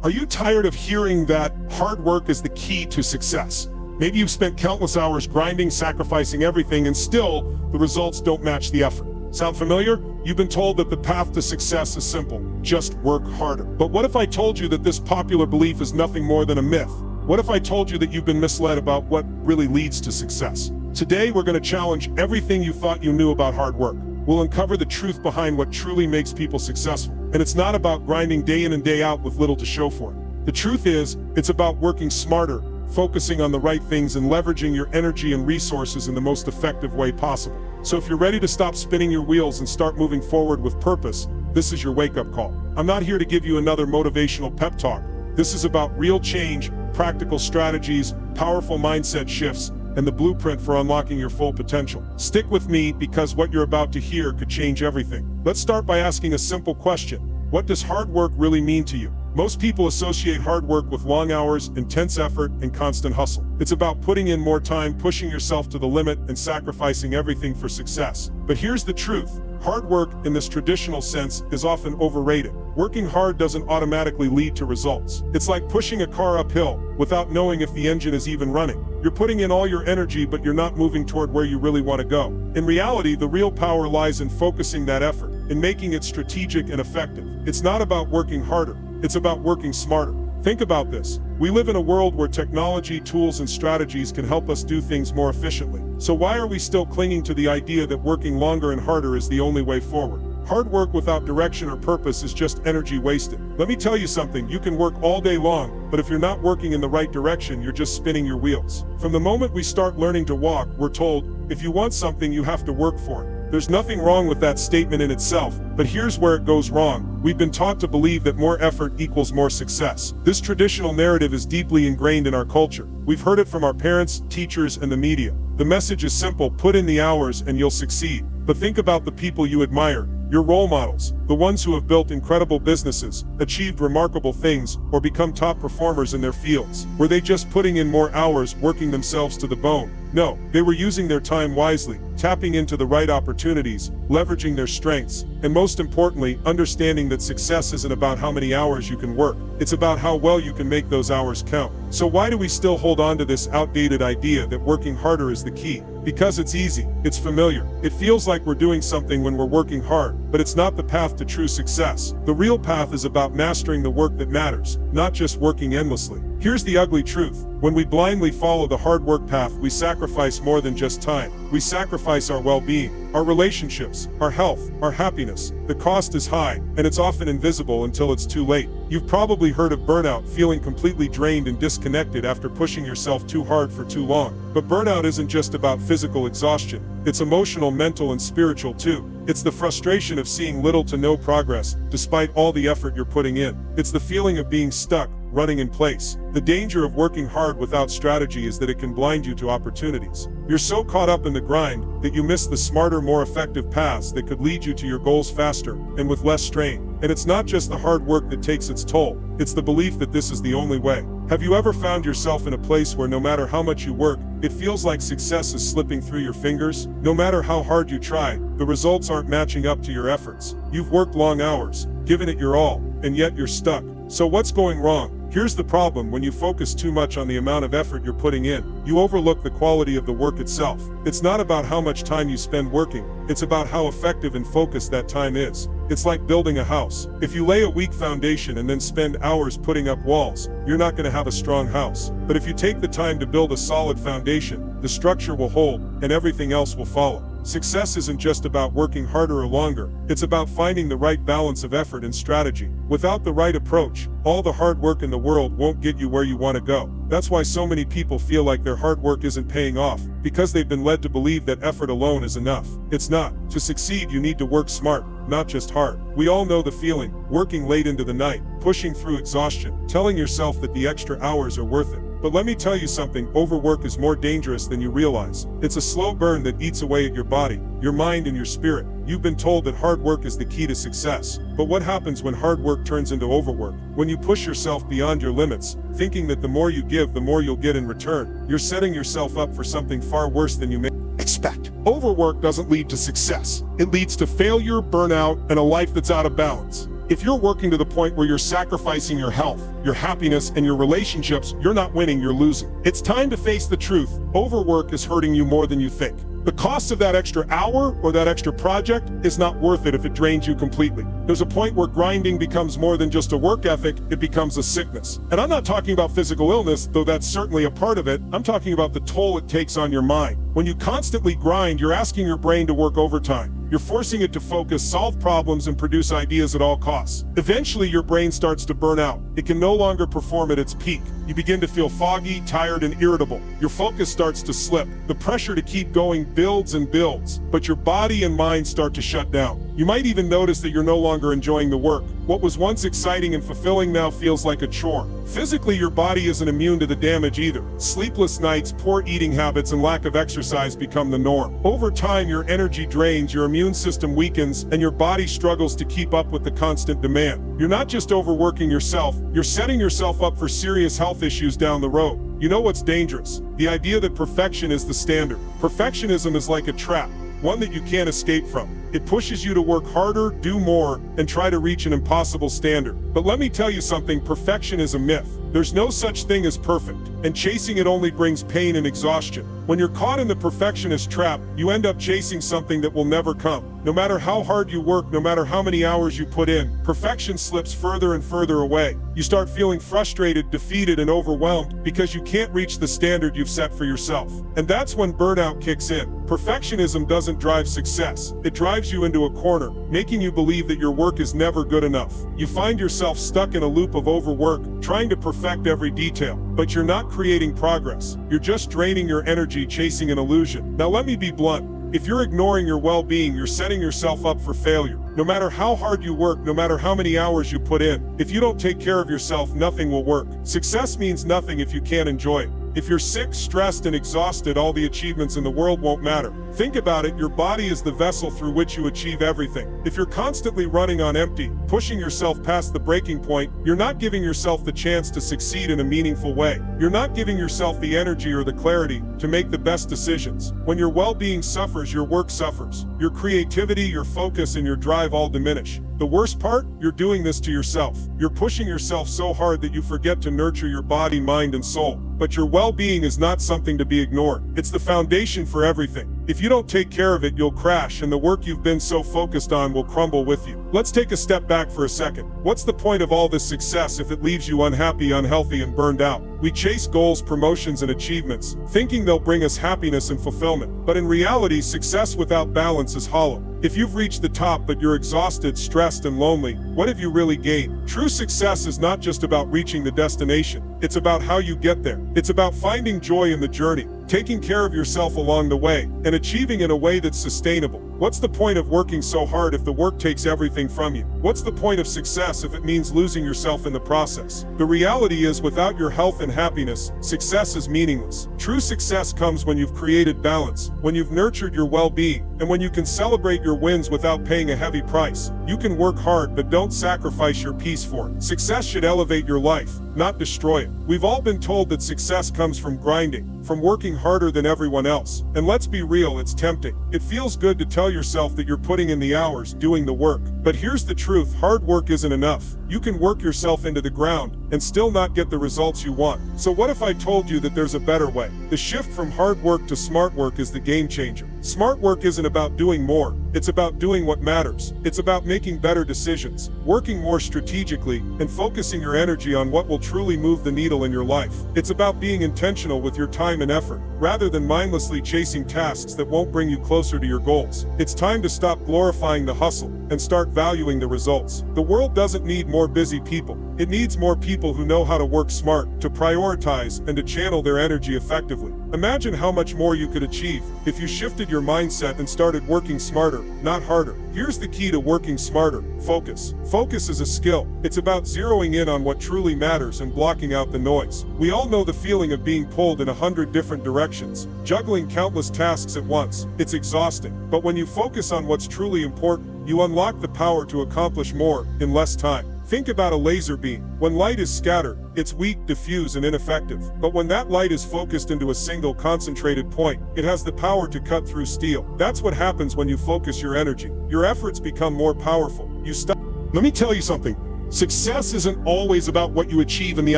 Are you tired of hearing that hard work is the key to success? Maybe you've spent countless hours grinding, sacrificing everything, and still the results don't match the effort. Sound familiar? You've been told that the path to success is simple. Just work harder. But what if I told you that this popular belief is nothing more than a myth? What if I told you that you've been misled about what really leads to success? Today, we're going to challenge everything you thought you knew about hard work. We'll uncover the truth behind what truly makes people successful. And it's not about grinding day in and day out with little to show for it. The truth is, it's about working smarter, focusing on the right things, and leveraging your energy and resources in the most effective way possible. So if you're ready to stop spinning your wheels and start moving forward with purpose, this is your wake-up call. I'm not here to give you another motivational pep talk. This is about real change, practical strategies, powerful mindset shifts, and the blueprint for unlocking your full potential. Stick with me, because what you're about to hear could change everything. Let's start by asking a simple question. What does hard work really mean to you? Most people associate hard work with long hours, intense effort, and constant hustle. It's about putting in more time, pushing yourself to the limit, and sacrificing everything for success. But here's the truth. Hard work, in this traditional sense, is often overrated. Working hard doesn't automatically lead to results. It's like pushing a car uphill without knowing if the engine is even running. You're putting in all your energy, but you're not moving toward where you really want to go. In reality, the real power lies in focusing that effort, in making it strategic and effective. It's not about working harder. It's about working smarter. Think about this. We live in a world where technology, tools, and strategies can help us do things more efficiently. So why are we still clinging to the idea that working longer and harder is the only way forward? Hard work without direction or purpose is just energy wasted. Let me tell you something, you can work all day long, but if you're not working in the right direction, you're just spinning your wheels. From the moment we start learning to walk, we're told, if you want something, you have to work for it. There's nothing wrong with that statement in itself, but here's where it goes wrong. We've been taught to believe that more effort equals more success. This traditional narrative is deeply ingrained in our culture. We've heard it from our parents, teachers, and the media. The message is simple: put in the hours and you'll succeed. But think about the people you admire, your role models, the ones who have built incredible businesses, achieved remarkable things, or become top performers in their fields. Were they just putting in more hours, working themselves to the bone? No, they were using their time wisely, tapping into the right opportunities, leveraging their strengths, and most importantly, understanding that success isn't about how many hours you can work. It's about how well you can make those hours count. So why do we still hold on to this outdated idea that working harder is the key? Because it's easy, it's familiar. It feels like we're doing something when we're working hard, but it's not the path to true success. The real path is about mastering the work that matters, not just working endlessly. Here's the ugly truth. When we blindly follow the hard work path, we sacrifice more than just time. We sacrifice our well-being, our relationships, our health, our happiness. The cost is high, and it's often invisible until it's too late. You've probably heard of burnout, feeling completely drained and disconnected after pushing yourself too hard for too long. But burnout isn't just about physical exhaustion. It's emotional, mental, and spiritual too. It's the frustration of seeing little to no progress, despite all the effort you're putting in. It's the feeling of being stuck, running in place. The danger of working hard without strategy is that it can blind you to opportunities. You're so caught up in the grind that you miss the smarter, more effective paths that could lead you to your goals faster and with less strain. And it's not just the hard work that takes its toll, it's the belief that this is the only way. Have you ever found yourself in a place where no matter how much you work, it feels like success is slipping through your fingers? No matter how hard you try, the results aren't matching up to your efforts. You've worked long hours, given it your all, and yet you're stuck. So what's going wrong? Here's the problem: when you focus too much on the amount of effort you're putting in, you overlook the quality of the work itself. It's not about how much time you spend working, it's about how effective and focused that time is. It's like building a house. If you lay a weak foundation and then spend hours putting up walls, you're not going to have a strong house. But if you take the time to build a solid foundation, the structure will hold, and everything else will follow. Success isn't just about working harder or longer, it's about finding the right balance of effort and strategy. Without the right approach, all the hard work in the world won't get you where you want to go. That's why so many people feel like their hard work isn't paying off, because they've been led to believe that effort alone is enough. It's not. To succeed, you need to work smart, not just hard. We all know the feeling, working late into the night, pushing through exhaustion, telling yourself that the extra hours are worth it. But let me tell you something, overwork is more dangerous than you realize. It's a slow burn that eats away at your body, your mind, and your spirit. You've been told that hard work is the key to success. But what happens when hard work turns into overwork? When you push yourself beyond your limits, thinking that the more you give, the more you'll get in return, you're setting yourself up for something far worse than you may expect. Overwork doesn't lead to success. It leads to failure, burnout, and a life that's out of balance. If you're working to the point where you're sacrificing your health, your happiness, and your relationships, you're not winning, you're losing. It's time to face the truth. Overwork is hurting you more than you think. The cost of that extra hour or that extra project is not worth it if it drains you completely. There's a point where grinding becomes more than just a work ethic, it becomes a sickness. And I'm not talking about physical illness, though that's certainly a part of it. I'm talking about the toll it takes on your mind. When you constantly grind, you're asking your brain to work overtime. You're forcing it to focus, solve problems, and produce ideas at all costs. Eventually, your brain starts to burn out. It can no longer perform at its peak. You begin to feel foggy, tired, and irritable. Your focus starts to slip. The pressure to keep going builds and builds, but your body and mind start to shut down. You might even notice that you're no longer enjoying the work. What was once exciting and fulfilling now feels like a chore. Physically, your body isn't immune to the damage either. Sleepless nights, poor eating habits, and lack of exercise become the norm. Over time, your energy drains, your immune system weakens, and your body struggles to keep up with the constant demand. You're not just overworking yourself, you're setting yourself up for serious health issues down the road. You know what's dangerous? The idea that perfection is the standard. Perfectionism is like a trap, one that you can't escape from. It pushes you to work harder, do more, and try to reach an impossible standard. But let me tell you something, perfection is a myth. There's no such thing as perfect, and chasing it only brings pain and exhaustion. When you're caught in the perfectionist trap, you end up chasing something that will never come. No matter how hard you work, no matter how many hours you put in, perfection slips further and further away. You start feeling frustrated, defeated, and overwhelmed because you can't reach the standard you've set for yourself. And that's when burnout kicks in. Perfectionism doesn't drive success. It drives you into a corner, making you believe that your work is never good enough. You find yourself stuck in a loop of overwork, trying to perfect every detail. But you're not creating progress. You're just draining your energy chasing an illusion. Now let me be blunt. If you're ignoring your well-being, you're setting yourself up for failure. No matter how hard you work, no matter how many hours you put in, if you don't take care of yourself, nothing will work. Success means nothing if you can't enjoy it. If you're sick, stressed, and exhausted, all the achievements in the world won't matter. Think about it, your body is the vessel through which you achieve everything. If you're constantly running on empty, pushing yourself past the breaking point, you're not giving yourself the chance to succeed in a meaningful way. You're not giving yourself the energy or the clarity to make the best decisions. When your well-being suffers, your work suffers. Your creativity, your focus, and your drive all diminish. The worst part? You're doing this to yourself. You're pushing yourself so hard that you forget to nurture your body, mind, and soul. But your well-being is not something to be ignored. It's the foundation for everything. If you don't take care of it, you'll crash, and the work you've been so focused on will crumble with you. Let's take a step back for a second. What's the point of all this success if it leaves you unhappy, unhealthy, and burned out? We chase goals, promotions, and achievements, thinking they'll bring us happiness and fulfillment. But in reality, success without balance is hollow. If you've reached the top but you're exhausted, stressed, and lonely, what have you really gained? True success is not just about reaching the destination. It's about how you get there. It's about finding joy in the journey, taking care of yourself along the way, and achieving in a way that's sustainable. What's the point of working so hard if the work takes everything from you? What's the point of success if it means losing yourself in the process? The reality is, without your health and happiness, success is meaningless. True success comes when you've created balance, when you've nurtured your well-being, and when you can celebrate your wins without paying a heavy price. You can work hard, but don't sacrifice your peace for it. Success should elevate your life, not destroy it. We've all been told that success comes from grinding, from working harder than everyone else. And let's be real, it's tempting. It feels good to tell yourself that you're putting in the hours, doing the work. But here's the truth, hard work isn't enough. You can work yourself into the ground and still not get the results you want. So what if I told you that there's a better way? The shift from hard work to smart work is the game changer. Smart work isn't about doing more, it's about doing what matters. It's about making better decisions, working more strategically, and focusing your energy on what will truly move the needle in your life. It's about being intentional with your time and effort, rather than mindlessly chasing tasks that won't bring you closer to your goals. It's time to stop glorifying the hustle and start valuing the results. The world doesn't need more busy people. It needs more people who know how to work smart, to prioritize, and to channel their energy effectively. Imagine how much more you could achieve if you shifted your mindset and started working smarter, not harder. Here's the key to working smarter: focus. Focus is a skill. It's about zeroing in on what truly matters and blocking out the noise. We all know the feeling of being pulled in 100 different directions, juggling countless tasks at once. It's exhausting. But when you focus on what's truly important, you unlock the power to accomplish more in less time. Think about a laser beam. When light is scattered, it's weak, diffuse, and ineffective. But when that light is focused into a single concentrated point, it has the power to cut through steel. That's what happens when you focus your energy. Your efforts become more powerful. You stop Let me tell you something. Success isn't always about what you achieve in the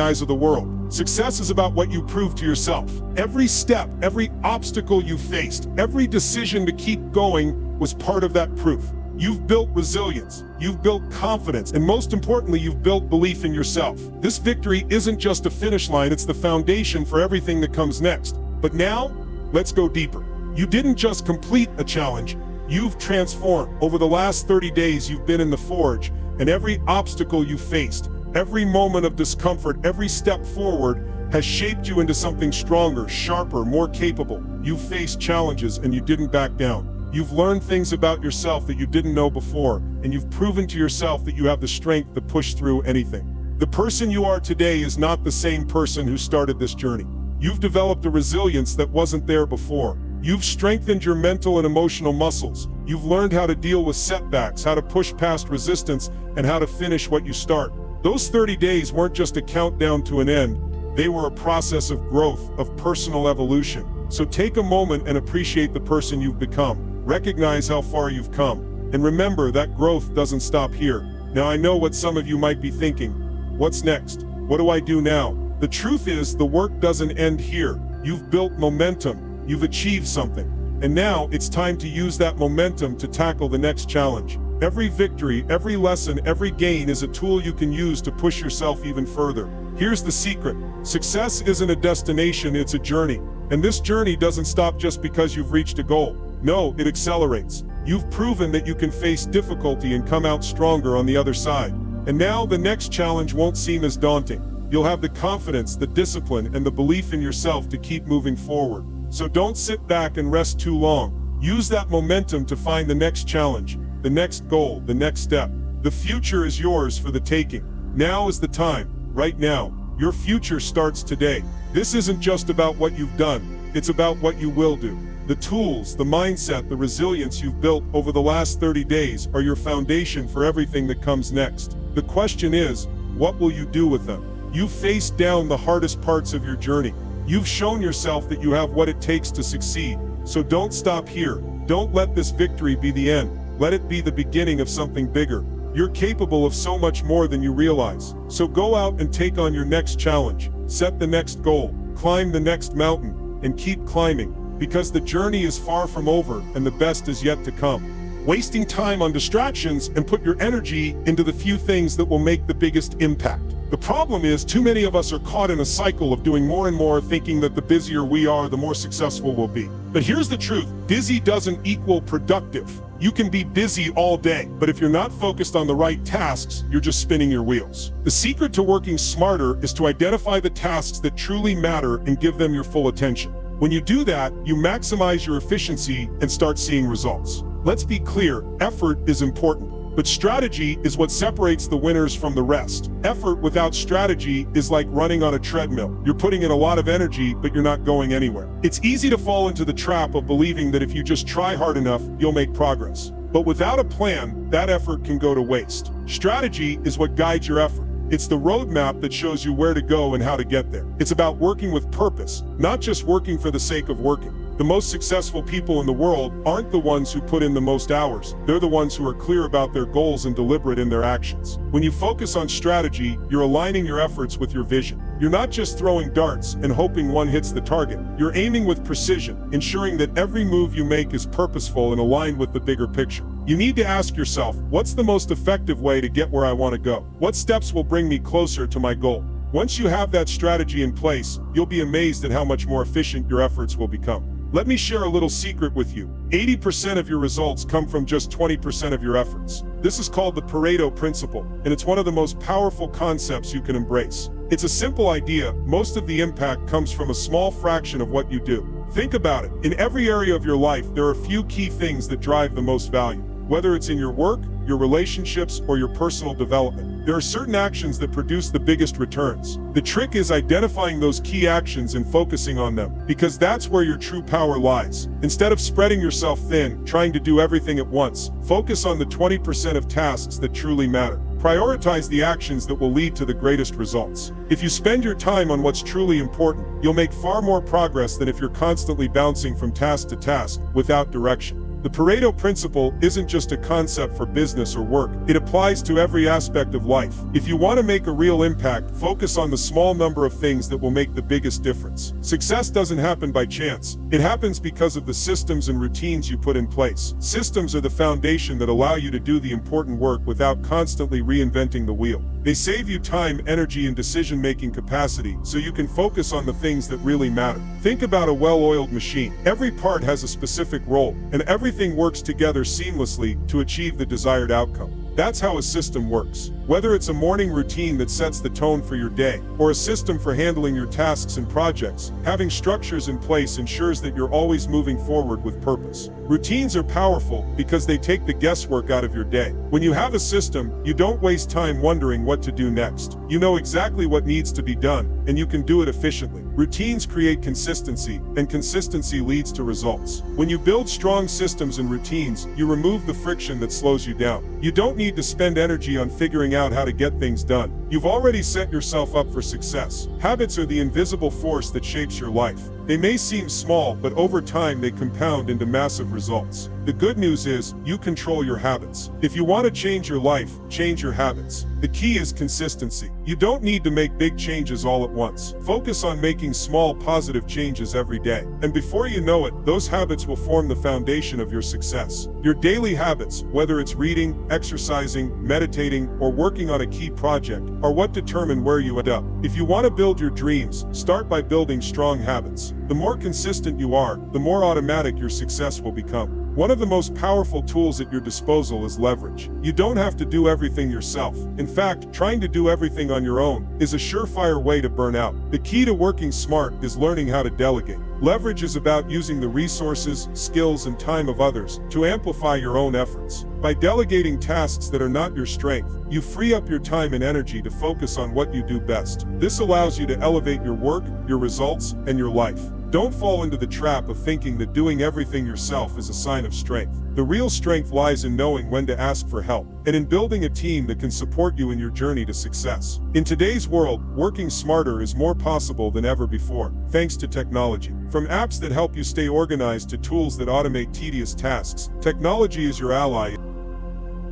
eyes of the world. Success is about what you prove to yourself. Every step, every obstacle you faced, every decision to keep going was part of that proof. You've built resilience, you've built confidence, and most importantly, you've built belief in yourself. This victory isn't just a finish line, it's the foundation for everything that comes next. But now, let's go deeper. You didn't just complete a challenge, you've transformed. Over the last 30 days, you've been in the forge, and every obstacle you faced, every moment of discomfort, every step forward has shaped you into something stronger, sharper, more capable. You've faced challenges and you didn't back down. You've learned things about yourself that you didn't know before, and you've proven to yourself that you have the strength to push through anything. The person you are today is not the same person who started this journey. You've developed a resilience that wasn't there before. You've strengthened your mental and emotional muscles. You've learned how to deal with setbacks, how to push past resistance, and how to finish what you start. Those 30 days weren't just a countdown to an end. They were a process of growth, of personal evolution. So take a moment and appreciate the person you've become. Recognize how far you've come. And remember that growth doesn't stop here. Now I know what some of you might be thinking. What's next? What do I do now? The truth is, the work doesn't end here. You've built momentum. You've achieved something. And now it's time to use that momentum to tackle the next challenge. Every victory, every lesson, every gain is a tool you can use to push yourself even further. Here's the secret. Success isn't a destination, it's a journey. And this journey doesn't stop just because you've reached a goal. No, it accelerates. You've proven that you can face difficulty and come out stronger on the other side. And now the next challenge won't seem as daunting. You'll have the confidence, the discipline, and the belief in yourself to keep moving forward. So don't sit back and rest too long. Use that momentum to find the next challenge, the next goal, the next step. The future is yours for the taking. Now is the time, right now. Your future starts today. This isn't just about what you've done, it's about what you will do. The tools, the mindset, the resilience you've built over the last 30 days are your foundation for everything that comes next. The question is, what will you do with them? You've faced down the hardest parts of your journey. You've shown yourself that you have what it takes to succeed. So don't stop here. Don't let this victory be the end. Let it be the beginning of something bigger. You're capable of so much more than you realize. So go out and take on your next challenge. Set the next goal. Climb the next mountain. And keep climbing. Because the journey is far from over and the best is yet to come. Wasting time on distractions and put your energy into the few things that will make the biggest impact. The problem is, too many of us are caught in a cycle of doing more and more, thinking that the busier we are, the more successful we'll be. But here's the truth, busy doesn't equal productive. You can be busy all day, but if you're not focused on the right tasks, you're just spinning your wheels. The secret to working smarter is to identify the tasks that truly matter and give them your full attention. When you do that, you maximize your efficiency and start seeing results. Let's be clear, effort is important, but strategy is what separates the winners from the rest. Effort without strategy is like running on a treadmill. You're putting in a lot of energy, but you're not going anywhere. It's easy to fall into the trap of believing that if you just try hard enough, you'll make progress. But without a plan, that effort can go to waste. Strategy is what guides your effort. It's the roadmap that shows you where to go and how to get there. It's about working with purpose, not just working for the sake of working. The most successful people in the world aren't the ones who put in the most hours. They're the ones who are clear about their goals and deliberate in their actions. When you focus on strategy, you're aligning your efforts with your vision. You're not just throwing darts and hoping one hits the target. You're aiming with precision, ensuring that every move you make is purposeful and aligned with the bigger picture. You need to ask yourself, what's the most effective way to get where I want to go? What steps will bring me closer to my goal? Once you have that strategy in place, you'll be amazed at how much more efficient your efforts will become. Let me share a little secret with you. 80% of your results come from just 20% of your efforts. This is called the Pareto principle, and it's one of the most powerful concepts you can embrace. It's a simple idea. Most of the impact comes from a small fraction of what you do. Think about it. In every area of your life, there are a few key things that drive the most value. Whether it's in your work, your relationships, or your personal development, there are certain actions that produce the biggest returns. The trick is identifying those key actions and focusing on them, because that's where your true power lies. Instead of spreading yourself thin, trying to do everything at once, focus on the 20% of tasks that truly matter. Prioritize the actions that will lead to the greatest results. If you spend your time on what's truly important, you'll make far more progress than if you're constantly bouncing from task to task without direction. The Pareto principle isn't just a concept for business or work. It applies to every aspect of life. If you want to make a real impact, focus on the small number of things that will make the biggest difference. Success doesn't happen by chance. It happens because of the systems and routines you put in place. Systems are the foundation that allow you to do the important work without constantly reinventing the wheel. They save you time, energy, and decision-making capacity so you can focus on the things that really matter. Think about a well-oiled machine. Every part has a specific role, and everything works together seamlessly to achieve the desired outcome. That's how a system works. Whether it's a morning routine that sets the tone for your day, or a system for handling your tasks and projects, having structures in place ensures that you're always moving forward with purpose. Routines are powerful because they take the guesswork out of your day. When you have a system, you don't waste time wondering what to do next. You know exactly what needs to be done, and you can do it efficiently. Routines create consistency, and consistency leads to results. When you build strong systems and routines, you remove the friction that slows you down. You don't need to spend energy on figuring out how to get things done. You've already set yourself up for success. Habits are the invisible force that shapes your life. They may seem small, but over time they compound into massive results. The good news is, you control your habits. If you want to change your life, change your habits. The key is consistency. You don't need to make big changes all at once. Focus on making small positive changes every day. And before you know it, those habits will form the foundation of your success. Your daily habits, whether it's reading, exercising, meditating, or working on a key project, are what determine where you end up. If you want to build your dreams, start by building strong habits. The more consistent you are, the more automatic your success will become. One of the most powerful tools at your disposal is leverage. You don't have to do everything yourself. In fact, trying to do everything on your own is a surefire way to burn out. The key to working smart is learning how to delegate. Leverage is about using the resources, skills, and time of others to amplify your own efforts. By delegating tasks that are not your strength, you free up your time and energy to focus on what you do best. This allows you to elevate your work, your results, and your life. Don't fall into the trap of thinking that doing everything yourself is a sign of strength. The real strength lies in knowing when to ask for help, and in building a team that can support you in your journey to success. In today's world, working smarter is more possible than ever before, thanks to technology. From apps that help you stay organized to tools that automate tedious tasks, technology is your ally.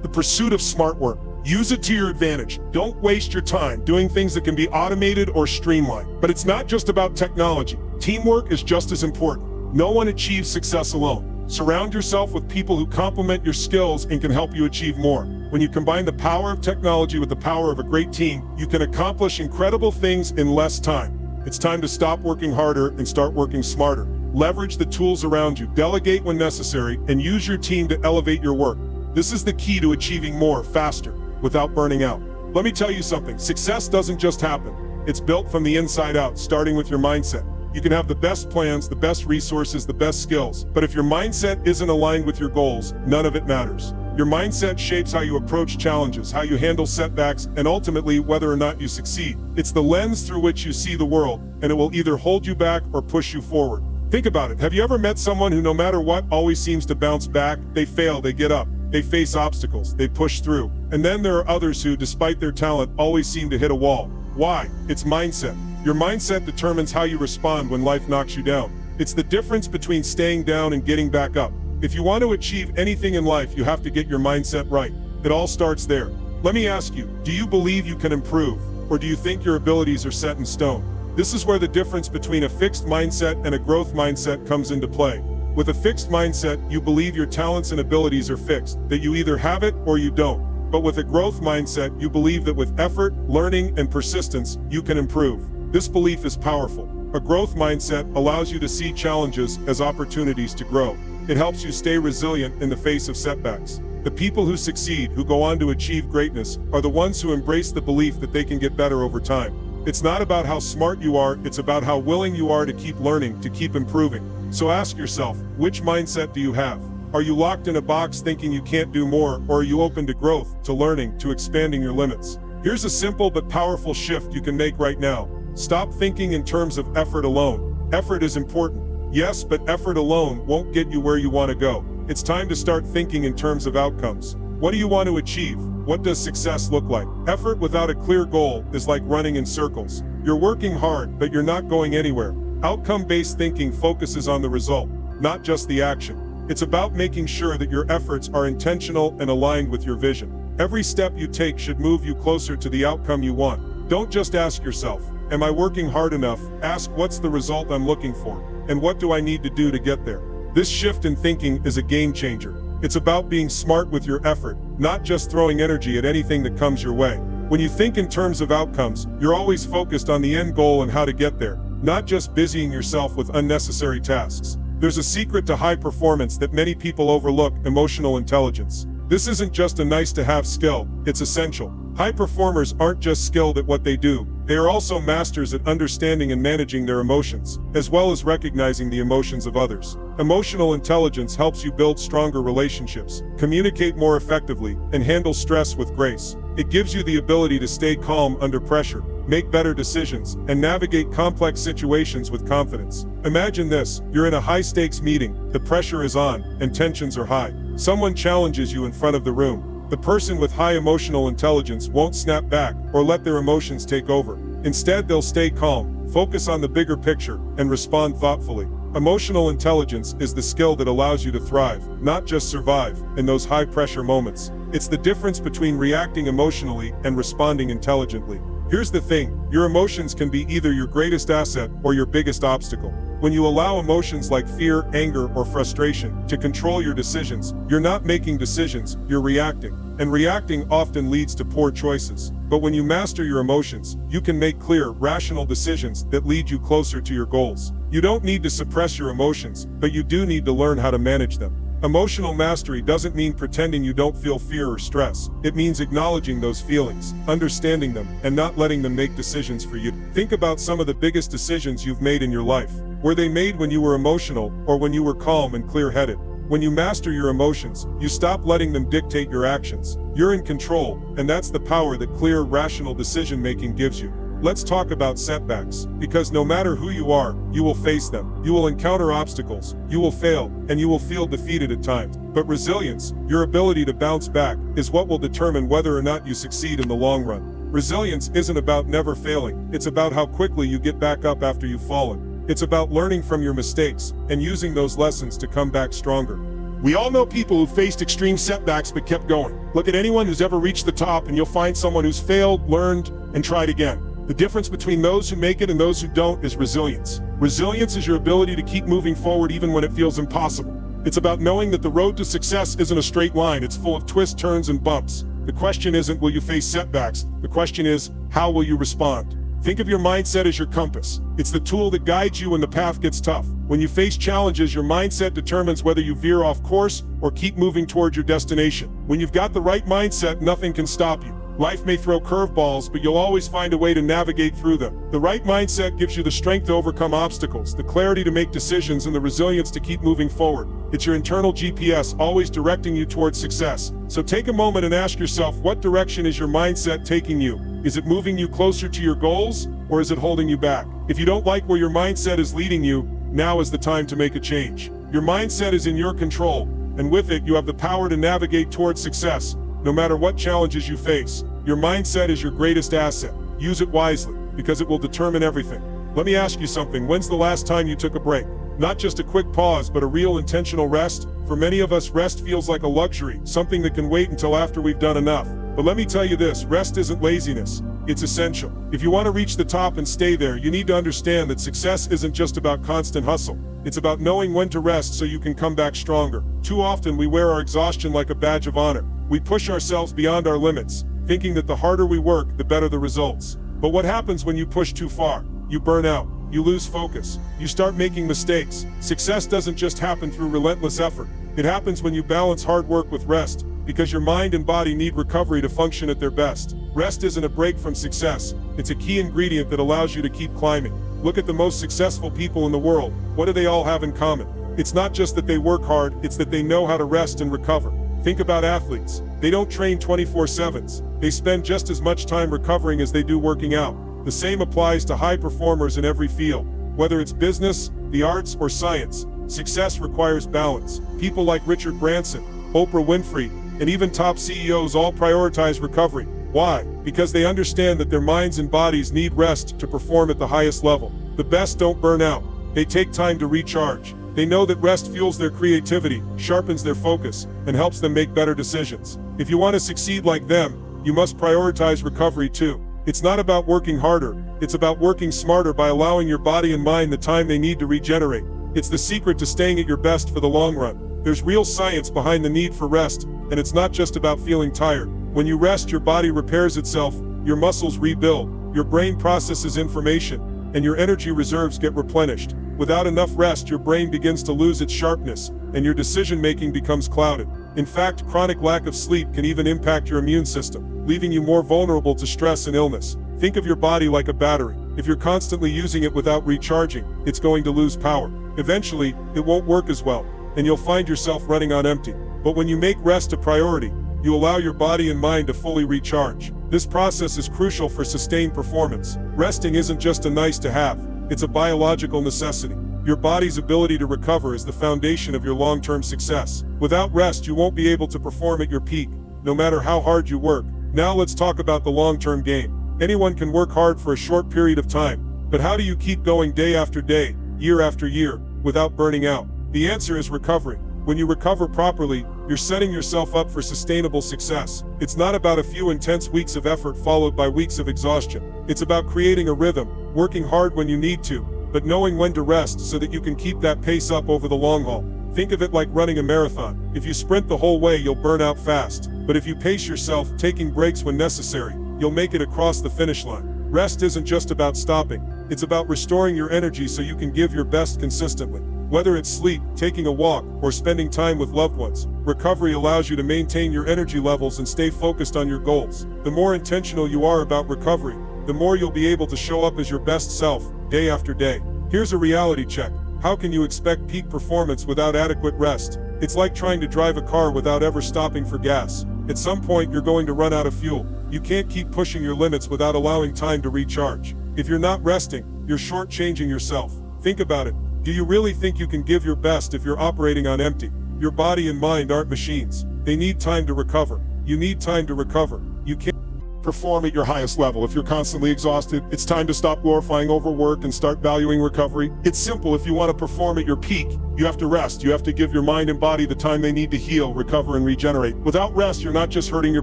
The pursuit of smart work. Use it to your advantage. Don't waste your time doing things that can be automated or streamlined. But it's not just about technology. Teamwork is just as important. No one achieves success alone. Surround yourself with people who complement your skills and can help you achieve more. When you combine the power of technology with the power of a great team, you can accomplish incredible things in less time. It's time to stop working harder and start working smarter. Leverage the tools around you, delegate when necessary, and use your team to elevate your work. This is the key to achieving more faster, without burning out. Let me tell you something, success doesn't just happen. It's built from the inside out, starting with your mindset. You can have the best plans, the best resources, the best skills, but if your mindset isn't aligned with your goals, none of it matters. Your mindset shapes how you approach challenges, how you handle setbacks, and ultimately whether or not you succeed. It's the lens through which you see the world, and it will either hold you back or push you forward. Think about it. Have you ever met someone who no matter what always seems to bounce back? They fail, they get up. They face obstacles, they push through. And then there are others who, despite their talent, always seem to hit a wall. Why? It's mindset. Your mindset determines how you respond when life knocks you down. It's the difference between staying down and getting back up. If you want to achieve anything in life, you have to get your mindset right. It all starts there. Let me ask you, do you believe you can improve? Or do you think your abilities are set in stone? This is where the difference between a fixed mindset and a growth mindset comes into play. With a fixed mindset, you believe your talents and abilities are fixed, that you either have it or you don't. But with a growth mindset, you believe that with effort, learning, and persistence, you can improve. This belief is powerful. A growth mindset allows you to see challenges as opportunities to grow. It helps you stay resilient in the face of setbacks. The people who succeed, who go on to achieve greatness, are the ones who embrace the belief that they can get better over time. It's not about how smart you are, it's about how willing you are to keep learning, to keep improving. So ask yourself, which mindset do you have? Are you locked in a box thinking you can't do more, or are you open to growth, to learning, to expanding your limits? Here's a simple but powerful shift you can make right now. Stop thinking in terms of effort alone. Effort is important, yes, but effort alone won't get you where you want to go. It's time to start thinking in terms of outcomes. What do you want to achieve? What does success look like? Effort without a clear goal is like running in circles. You're working hard, but you're not going anywhere. Outcome-based thinking focuses on the result, not just the action. It's about making sure that your efforts are intentional and aligned with your vision. Every step you take should move you closer to the outcome you want. Don't just ask yourself, am I working hard enough? Ask, what's the result I'm looking for? And what do I need to do to get there? This shift in thinking is a game changer. It's about being smart with your effort, not just throwing energy at anything that comes your way. When you think in terms of outcomes, you're always focused on the end goal and how to get there, not just busying yourself with unnecessary tasks. There's a secret to high performance that many people overlook: emotional intelligence. This isn't just a nice-to-have skill, it's essential. High performers aren't just skilled at what they do, they are also masters at understanding and managing their emotions, as well as recognizing the emotions of others. Emotional intelligence helps you build stronger relationships, communicate more effectively, and handle stress with grace. It gives you the ability to stay calm under pressure, make better decisions, and navigate complex situations with confidence. Imagine this: you're in a high-stakes meeting, the pressure is on, and tensions are high. Someone challenges you in front of the room. The person with high emotional intelligence won't snap back or let their emotions take over. Instead, they'll stay calm, focus on the bigger picture, and respond thoughtfully. Emotional intelligence is the skill that allows you to thrive, not just survive, in those high-pressure moments. It's the difference between reacting emotionally and responding intelligently. Here's the thing: your emotions can be either your greatest asset or your biggest obstacle. When you allow emotions like fear, anger, or frustration to control your decisions, you're not making decisions, you're reacting. And reacting often leads to poor choices. But when you master your emotions, you can make clear, rational decisions that lead you closer to your goals. You don't need to suppress your emotions, but you do need to learn how to manage them. Emotional mastery doesn't mean pretending you don't feel fear or stress. It means acknowledging those feelings, understanding them, and not letting them make decisions for you. Think about some of the biggest decisions you've made in your life. Were they made when you were emotional, or when you were calm and clear-headed? When you master your emotions, you stop letting them dictate your actions. You're in control, and that's the power that clear, rational decision-making gives you. Let's talk about setbacks, because no matter who you are, you will face them. You will encounter obstacles, you will fail, and you will feel defeated at times. But resilience, your ability to bounce back, is what will determine whether or not you succeed in the long run. Resilience isn't about never failing, it's about how quickly you get back up after you've fallen. It's about learning from your mistakes, and using those lessons to come back stronger. We all know people who faced extreme setbacks but kept going. Look at anyone who's ever reached the top and you'll find someone who's failed, learned, and tried again. The difference between those who make it and those who don't is resilience. Resilience is your ability to keep moving forward even when it feels impossible. It's about knowing that the road to success isn't a straight line, it's full of twists, turns, and bumps. The question isn't, will you face setbacks? The question is, how will you respond? Think of your mindset as your compass. It's the tool that guides you when the path gets tough. When you face challenges, your mindset determines whether you veer off course or keep moving toward your destination. When you've got the right mindset, nothing can stop you. Life may throw curveballs, but you'll always find a way to navigate through them. The right mindset gives you the strength to overcome obstacles, the clarity to make decisions, and the resilience to keep moving forward. It's your internal GPS, always directing you towards success. So take a moment and ask yourself, what direction is your mindset taking you? Is it moving you closer to your goals, or is it holding you back? If you don't like where your mindset is leading you, now is the time to make a change. Your mindset is in your control, and with it, you have the power to navigate towards success. No matter what challenges you face, your mindset is your greatest asset. Use it wisely, because it will determine everything. Let me ask you something. When's the last time you took a break? Not just a quick pause, but a real intentional rest? For many of us, rest feels like a luxury, something that can wait until after we've done enough. But let me tell you this, rest isn't laziness. It's essential. If you want to reach the top and stay there, you need to understand that success isn't just about constant hustle. It's about knowing when to rest so you can come back stronger. Too often, we wear our exhaustion like a badge of honor. We push ourselves beyond our limits, thinking that the harder we work, the better the results. But what happens when you push too far? You burn out. You lose focus. You start making mistakes. Success doesn't just happen through relentless effort. It happens when you balance hard work with rest, because your mind and body need recovery to function at their best. Rest isn't a break from success. It's a key ingredient that allows you to keep climbing. Look at the most successful people in the world. What do they all have in common? It's not just that they work hard, it's that they know how to rest and recover. Think about athletes. They don't train 24/7. They spend just as much time recovering as they do working out. The same applies to high performers in every field. Whether it's business, the arts, or science, success requires balance. People like Richard Branson, Oprah Winfrey, and even top CEOs all prioritize recovery. Why? Because they understand that their minds and bodies need rest to perform at the highest level. The best don't burn out. They take time to recharge. They know that rest fuels their creativity, sharpens their focus, and helps them make better decisions. If you want to succeed like them, you must prioritize recovery too. It's not about working harder, it's about working smarter by allowing your body and mind the time they need to regenerate. It's the secret to staying at your best for the long run. There's real science behind the need for rest, and it's not just about feeling tired. When you rest, your body repairs itself, your muscles rebuild, your brain processes information, and your energy reserves get replenished. Without enough rest, your brain begins to lose its sharpness, and your decision-making becomes clouded. In fact, chronic lack of sleep can even impact your immune system, leaving you more vulnerable to stress and illness. Think of your body like a battery. If you're constantly using it without recharging, it's going to lose power. Eventually, it won't work as well, and you'll find yourself running on empty. But when you make rest a priority, you allow your body and mind to fully recharge. This process is crucial for sustained performance. Resting isn't just a nice to have, it's a biological necessity. Your body's ability to recover is the foundation of your long-term success. Without rest, you won't be able to perform at your peak, no matter how hard you work. Now let's talk about the long-term game. Anyone can work hard for a short period of time, but how do you keep going day after day, year after year, without burning out? The answer is recovery. When you recover properly, you're setting yourself up for sustainable success. It's not about a few intense weeks of effort followed by weeks of exhaustion. It's about creating a rhythm, working hard when you need to, but knowing when to rest so that you can keep that pace up over the long haul. Think of it like running a marathon. If you sprint the whole way, you'll burn out fast. But if you pace yourself, taking breaks when necessary, you'll make it across the finish line. Rest isn't just about stopping. It's about restoring your energy so you can give your best consistently. Whether it's sleep, taking a walk, or spending time with loved ones, recovery allows you to maintain your energy levels and stay focused on your goals. The more intentional you are about recovery, the more you'll be able to show up as your best self, day after day. Here's a reality check. How can you expect peak performance without adequate rest? It's like trying to drive a car without ever stopping for gas. At some point, you're going to run out of fuel. You can't keep pushing your limits without allowing time to recharge. If you're not resting, you're shortchanging yourself. Think about it. Do you really think you can give your best if you're operating on empty? Your body and mind aren't machines. They need time to recover. You need time to recover. You can't perform at your highest level if you're constantly exhausted. It's time to stop glorifying overwork and start valuing recovery. It's simple. If you want to perform at your peak, you have to rest. You have to give your mind and body the time they need to heal, recover, and regenerate. Without rest, you're not just hurting your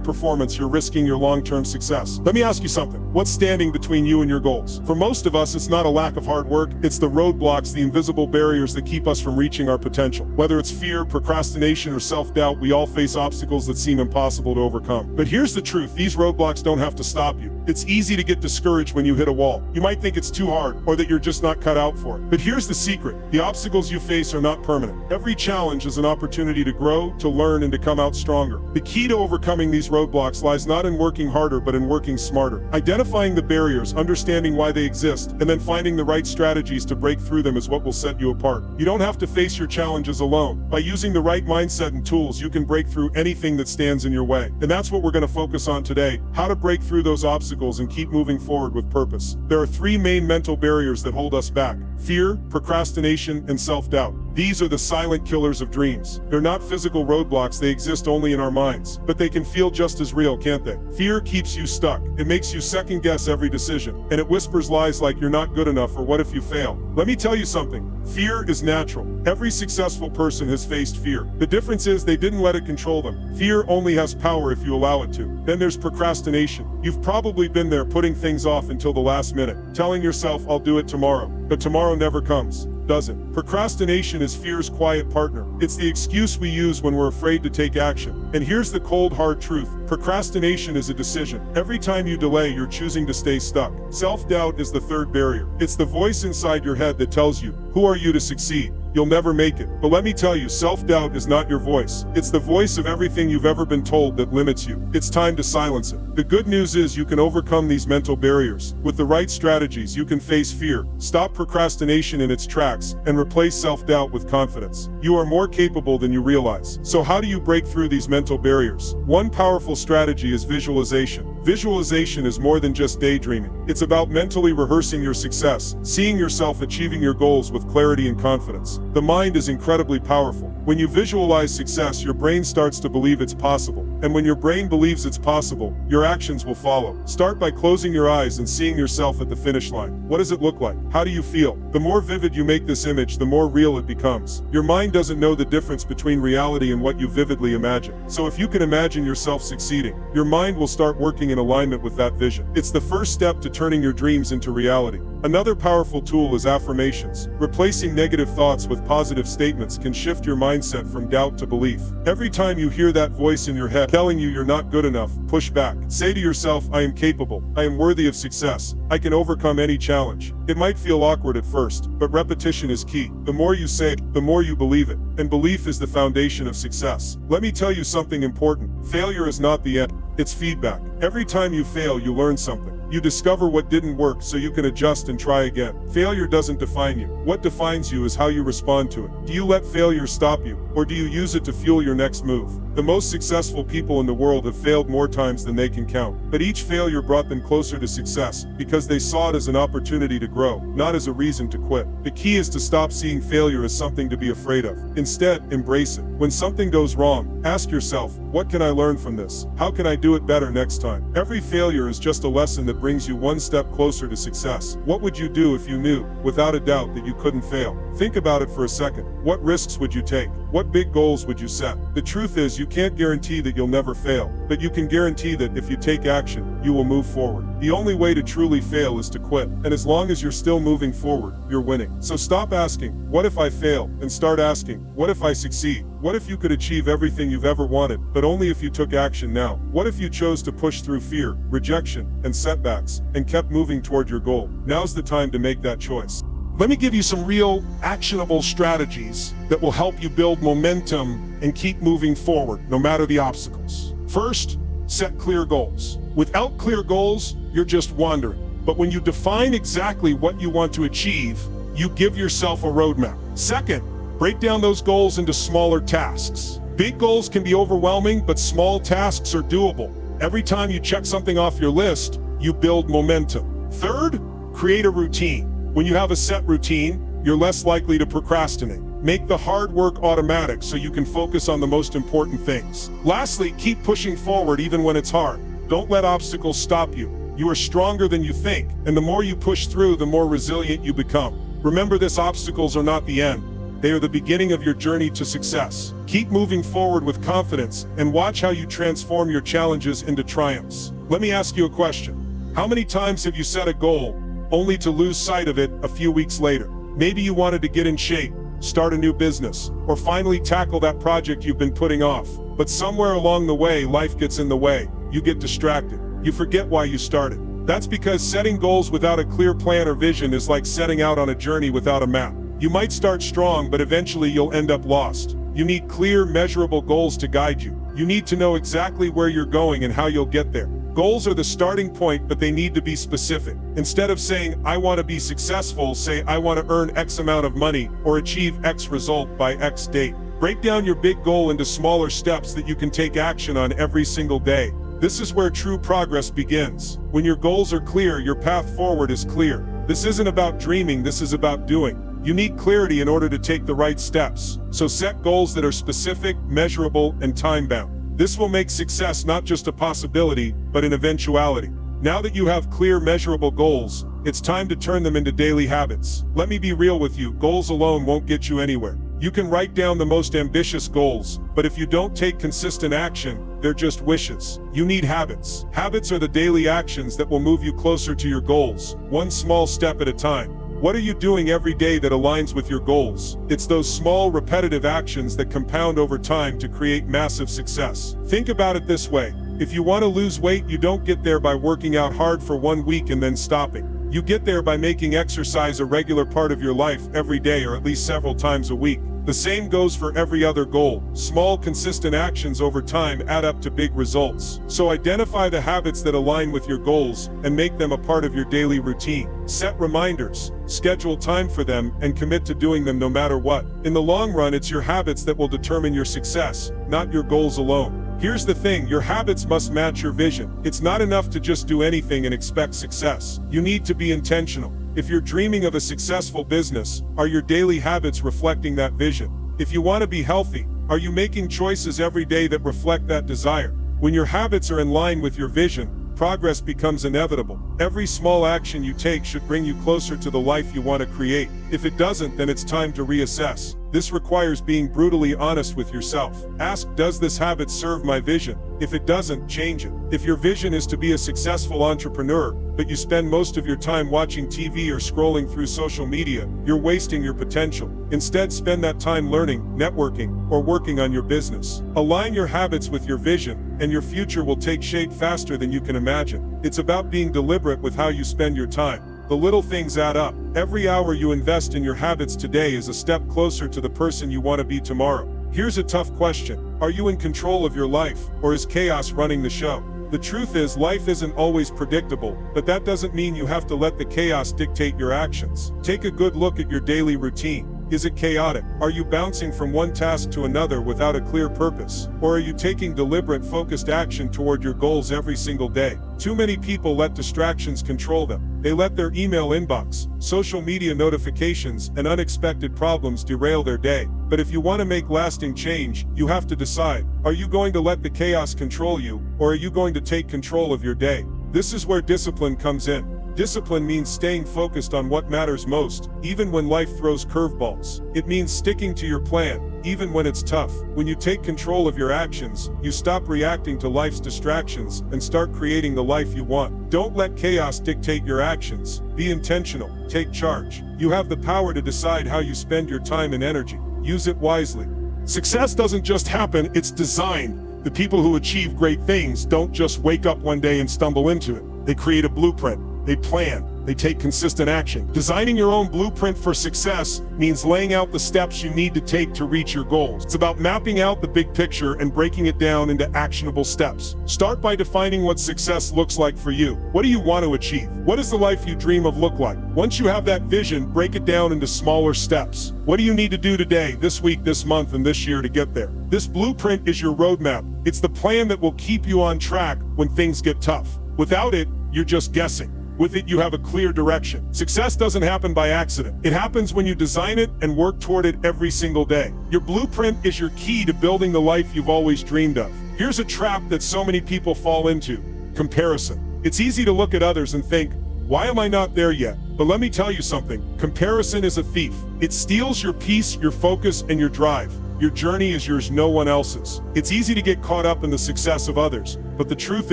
performance, you're risking your long-term success. Let me ask you something. What's standing between you and your goals? For most of us, it's not a lack of hard work. It's the roadblocks, the invisible barriers that keep us from reaching our potential. Whether it's fear, procrastination, or self-doubt, we all face obstacles that seem impossible to overcome. But here's the truth. These roadblocks don't have to stop you. It's easy to get discouraged when you hit a wall. You might think it's too hard, or that you're just not cut out for it. But here's the secret. The obstacles you face are not permanent. Every challenge is an opportunity to grow, to learn, and to come out stronger. The key to overcoming these roadblocks lies not in working harder, but in working smarter. Identifying the barriers, understanding why they exist, and then finding the right strategies to break through them is what will set you apart. You don't have to face your challenges alone. By using the right mindset and tools, you can break through anything that stands in your way. And that's what we're going to focus on today: how to break through those obstacles and keep moving forward with purpose. There are three main mental barriers that hold us back: fear, procrastination, and self-doubt. These are the silent killers of dreams. They're not physical roadblocks, they exist only in our minds. But they can feel just as real, can't they? Fear keeps you stuck. It makes you second guess every decision. And it whispers lies like you're not good enough or what if you fail. Let me tell you something. Fear is natural. Every successful person has faced fear. The difference is they didn't let it control them. Fear only has power if you allow it to. Then there's procrastination. You've probably been there, putting things off until the last minute, telling yourself, I'll do it tomorrow. But tomorrow never comes, does it? Procrastination is fear's quiet partner. It's the excuse we use when we're afraid to take action. And here's the cold, hard truth. Procrastination is a decision. Every time you delay, you're choosing to stay stuck. Self-doubt is the third barrier. It's the voice inside your head that tells you, who are you to succeed? You'll never make it. But let me tell you, self-doubt is not your voice. It's the voice of everything you've ever been told that limits you. It's time to silence it. The good news is you can overcome these mental barriers. With the right strategies, you can face fear, stop procrastination in its tracks, and replace self-doubt with confidence. You are more capable than you realize. So how do you break through these mental barriers? One powerful strategy is visualization. Visualization is more than just daydreaming. It's about mentally rehearsing your success, seeing yourself achieving your goals with clarity and confidence. The mind is incredibly powerful. When you visualize success, your brain starts to believe it's possible. And when your brain believes it's possible, your actions will follow. Start by closing your eyes and seeing yourself at the finish line. What does it look like? How do you feel? The more vivid you make this image, the more real it becomes. Your mind doesn't know the difference between reality and what you vividly imagine. So if you can imagine yourself succeeding, your mind will start working in alignment with that vision. It's the first step to turning your dreams into reality. Another powerful tool is affirmations. Replacing negative thoughts with positive statements can shift your mindset from doubt to belief. Every time you hear that voice in your head telling you you're not good enough, push back. Say to yourself, I am capable. I am worthy of success. I can overcome any challenge. It might feel awkward at first, but repetition is key. The more you say it, the more you believe it. And belief is the foundation of success. Let me tell you something important. Failure is not the end. It's feedback. Every time you fail, you learn something. You discover what didn't work so you can adjust and try again. Failure doesn't define you. What defines you is how you respond to it. Do you let failure stop you, or do you use it to fuel your next move? The most successful people in the world have failed more times than they can count. But each failure brought them closer to success because they saw it as an opportunity to grow, not as a reason to quit. The key is to stop seeing failure as something to be afraid of. Instead, embrace it. When something goes wrong, ask yourself, what can I learn from this? How can I do it better next time? Every failure is just a lesson that brings you one step closer to success. What would you do if you knew, without a doubt, that you couldn't fail? Think about it for a second. What risks would you take? What big goals would you set? The truth is, you can't guarantee that you'll never fail, but you can guarantee that if you take action, you will move forward. The only way to truly fail is to quit, and as long as you're still moving forward, you're winning. So stop asking, what if I fail? And start asking, what if I succeed? What if you could achieve everything you've ever wanted, but only if you took action now? What if you chose to push through fear, rejection, and setbacks, and kept moving toward your goal? Now's the time to make that choice. Let me give you some real, actionable strategies that will help you build momentum and keep moving forward, no matter the obstacles. First, set clear goals. Without clear goals, you're just wandering. But when you define exactly what you want to achieve, you give yourself a roadmap. Second, break down those goals into smaller tasks. Big goals can be overwhelming, but small tasks are doable. Every time you check something off your list, you build momentum. Third, create a routine. When you have a set routine, you're less likely to procrastinate. Make the hard work automatic so you can focus on the most important things. Lastly, keep pushing forward even when it's hard. Don't let obstacles stop you. You are stronger than you think, and the more you push through, the more resilient you become. Remember this, obstacles are not the end. They are the beginning of your journey to success. Keep moving forward with confidence and watch how you transform your challenges into triumphs. Let me ask you a question. How many times have you set a goal only to lose sight of it a few weeks later? Maybe you wanted to get in shape, start a new business, or finally tackle that project you've been putting off. But somewhere along the way, life gets in the way. You get distracted. You forget why you started. That's because setting goals without a clear plan or vision is like setting out on a journey without a map. You might start strong, but eventually you'll end up lost. You need clear, measurable goals to guide you. You need to know exactly where you're going and how you'll get there. Goals are the starting point, but they need to be specific. Instead of saying, I want to be successful, say, I want to earn X amount of money or achieve X result by X date. Break down your big goal into smaller steps that you can take action on every single day. This is where true progress begins. When your goals are clear, your path forward is clear. This isn't about dreaming, this is about doing. You need clarity in order to take the right steps. So set goals that are specific, measurable, and time-bound. This will make success not just a possibility, but an eventuality. Now that you have clear, measurable goals, it's time to turn them into daily habits. Let me be real with you, goals alone won't get you anywhere. You can write down the most ambitious goals, but if you don't take consistent action, they're just wishes. You need habits. Habits are the daily actions that will move you closer to your goals, one small step at a time. What are you doing every day that aligns with your goals? It's those small, repetitive actions that compound over time to create massive success. Think about it this way. If you want to lose weight, you don't get there by working out hard for 1 week and then stopping. You get there by making exercise a regular part of your life every day, or at least several times a week. The same goes for every other goal. Small, consistent actions over time add up to big results. So identify the habits that align with your goals and make them a part of your daily routine. Set reminders, schedule time for them, and commit to doing them no matter what. In the long run, it's your habits that will determine your success, not your goals alone. Here's the thing, your habits must match your vision. It's not enough to just do anything and expect success. You need to be intentional. If you're dreaming of a successful business, are your daily habits reflecting that vision? If you want to be healthy, are you making choices every day that reflect that desire? When your habits are in line with your vision, progress becomes inevitable. Every small action you take should bring you closer to the life you want to create. If it doesn't, then it's time to reassess. This requires being brutally honest with yourself. Ask, does this habit serve my vision? If it doesn't, change it. If your vision is to be a successful entrepreneur, but you spend most of your time watching TV or scrolling through social media, you're wasting your potential. Instead, spend that time learning, networking, or working on your business. Align your habits with your vision, and your future will take shape faster than you can imagine. It's about being deliberate with how you spend your time. The little things add up. Every hour you invest in your habits today is a step closer to the person you want to be tomorrow. Here's a tough question. Are you in control of your life, or is chaos running the show? The truth is, life isn't always predictable, but that doesn't mean you have to let the chaos dictate your actions. Take a good look at your daily routine. Is it chaotic? Are you bouncing from one task to another without a clear purpose? Or are you taking deliberate, focused action toward your goals every single day? Too many people let distractions control them. They let their email inbox, social media notifications, and unexpected problems derail their day. But if you want to make lasting change, you have to decide. Are you going to let the chaos control you, or are you going to take control of your day? This is where discipline comes in. Discipline means staying focused on what matters most, even when life throws curveballs. It means sticking to your plan, even when it's tough. When you take control of your actions, you stop reacting to life's distractions and start creating the life you want. Don't let chaos dictate your actions. Be intentional. Take charge. You have the power to decide how you spend your time and energy. Use it wisely. Success doesn't just happen, it's designed. The people who achieve great things don't just wake up one day and stumble into it. They create a blueprint. They plan. They take consistent action. Designing your own blueprint for success means laying out the steps you need to take to reach your goals. It's about mapping out the big picture and breaking it down into actionable steps. Start by defining what success looks like for you. What do you want to achieve? What does the life you dream of look like? Once you have that vision, break it down into smaller steps. What do you need to do today, this week, this month, and this year to get there? This blueprint is your roadmap. It's the plan that will keep you on track when things get tough. Without it, you're just guessing. With it, you have a clear direction. Success doesn't happen by accident. It happens when you design it and work toward it every single day. Your blueprint is your key to building the life you've always dreamed of. Here's a trap that so many people fall into: comparison. It's easy to look at others and think, why am I not there yet? But let me tell you something. Comparison is a thief. It steals your peace, your focus, and your drive. Your journey is yours, no one else's. It's easy to get caught up in the success of others, but the truth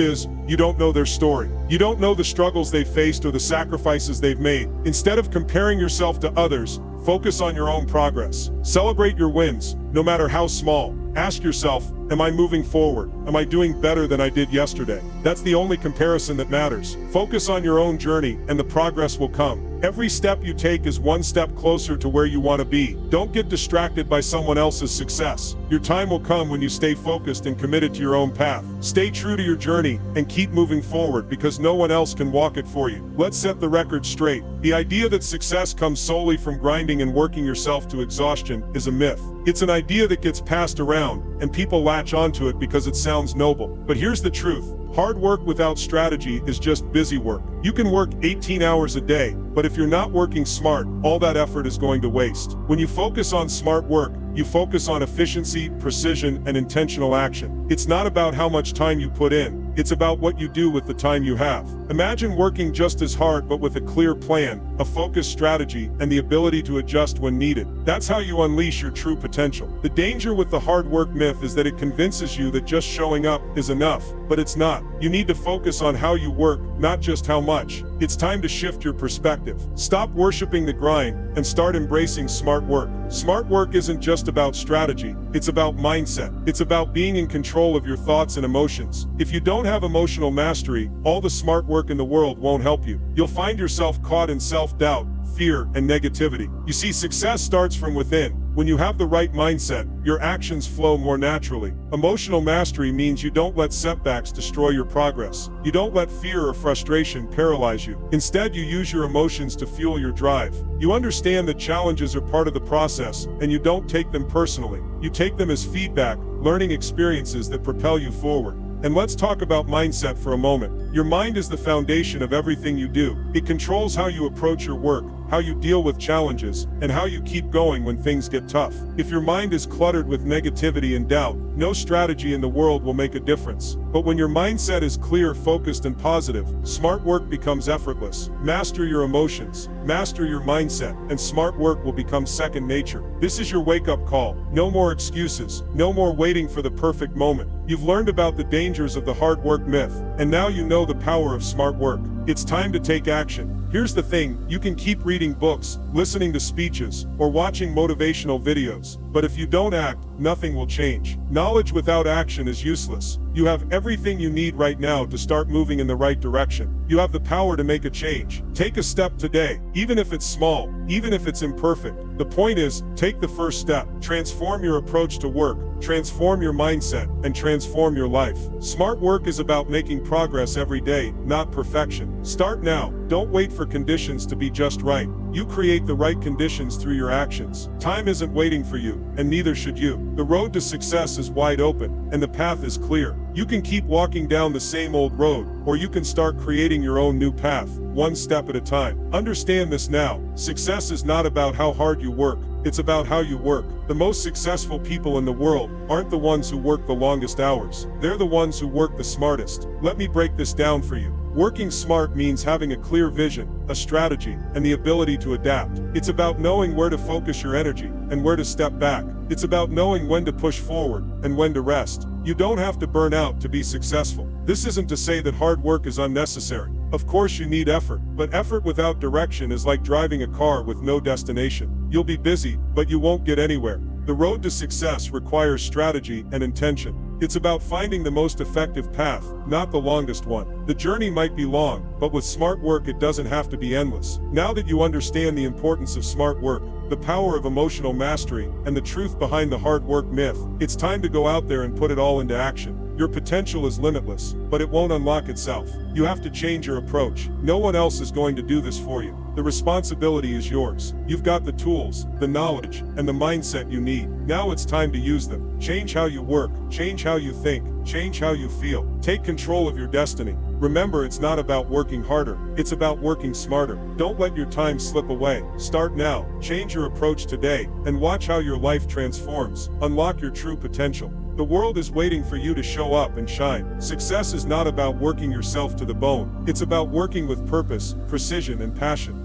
is, you don't know their story. You don't know the struggles they faced or the sacrifices they've made. Instead of comparing yourself to others, focus on your own progress. Celebrate your wins, no matter how small. Ask yourself, am I moving forward? Am I doing better than I did yesterday? That's the only comparison that matters. Focus on your own journey, and the progress will come. Every step you take is one step closer to where you want to be. Don't get distracted by someone else's success. Your time will come when you stay focused and committed to your own path. Stay true to your journey and keep moving forward, because no one else can walk it for you. Let's set the record straight. The idea that success comes solely from grinding and working yourself to exhaustion is a myth. It's an idea that gets passed around, and people latch onto it because it sounds noble. But here's the truth. Hard work without strategy is just busy work. You can work 18 hours a day, but if you're not working smart, all that effort is going to waste. When you focus on smart work, you focus on efficiency, precision, and intentional action. It's not about how much time you put in. It's about what you do with the time you have. Imagine working just as hard but with a clear plan, a focused strategy, and the ability to adjust when needed. That's how you unleash your true potential. The danger with the hard work myth is that it convinces you that just showing up is enough, but it's not. You need to focus on how you work, not just how much. It's time to shift your perspective. Stop worshiping the grind and start embracing smart work. Smart work isn't just about strategy, it's about mindset. It's about being in control of your thoughts and emotions. If you don't have emotional mastery, all the smart work in the world won't help you. You'll find yourself caught in self-doubt, fear, and negativity. You see, success starts from within. When you have the right mindset, your actions flow more naturally. Emotional mastery means you don't let setbacks destroy your progress. You don't let fear or frustration paralyze you. Instead, you use your emotions to fuel your drive. You understand that challenges are part of the process, and you don't take them personally. You take them as feedback, learning experiences that propel you forward. And let's talk about mindset for a moment. Your mind is the foundation of everything you do. It controls how you approach your work, how you deal with challenges, and how you keep going when things get tough. If your mind is cluttered with negativity and doubt, no strategy in the world will make a difference. But when your mindset is clear, focused, and positive, smart work becomes effortless. Master your emotions, master your mindset, and smart work will become second nature. This is your wake-up call. No more excuses, no more waiting for the perfect moment. You've learned about the dangers of the hard work myth, and now you know the power of smart work. It's time to take action. Here's the thing, you can keep reading books, listening to speeches, or watching motivational videos, but if you don't act, nothing will change. Knowledge without action is useless. You have everything you need right now to start moving in the right direction. You have the power to make a change. Take a step today, even if it's small, even if it's imperfect. The point is, take the first step. Transform your approach to work, transform your mindset, and transform your life. Smart work is about making progress every day, not perfection. Start now. Don't wait for conditions to be just right. You create the right conditions through your actions. Time isn't waiting for you, and neither should you. The road to success is wide open, and the path is clear. You can keep walking down the same old road, or you can start creating your own new path, one step at a time. Understand this now. Success is not about how hard you work. It's about how you work. The most successful people in the world aren't the ones who work the longest hours. They're the ones who work the smartest. Let me break this down for you. Working smart means having a clear vision, a strategy, and the ability to adapt. It's about knowing where to focus your energy and where to step back. It's about knowing when to push forward and when to rest. You don't have to burn out to be successful. This isn't to say that hard work is unnecessary. Of course you need effort, but effort without direction is like driving a car with no destination. You'll be busy, but you won't get anywhere. The road to success requires strategy and intention. It's about finding the most effective path, not the longest one. The journey might be long, but with smart work it doesn't have to be endless. Now that you understand the importance of smart work, the power of emotional mastery, and the truth behind the hard work myth, it's time to go out there and put it all into action. Your potential is limitless, but it won't unlock itself. You have to change your approach. No one else is going to do this for you. The responsibility is yours. You've got the tools, the knowledge, and the mindset you need. Now it's time to use them. Change how you work, change how you think, change how you feel. Take control of your destiny. Remember, it's not about working harder, it's about working smarter. Don't let your time slip away. Start now, change your approach today, and watch how your life transforms. Unlock your true potential. The world is waiting for you to show up and shine. Success is not about working yourself to the bone. It's about working with purpose, precision, and passion.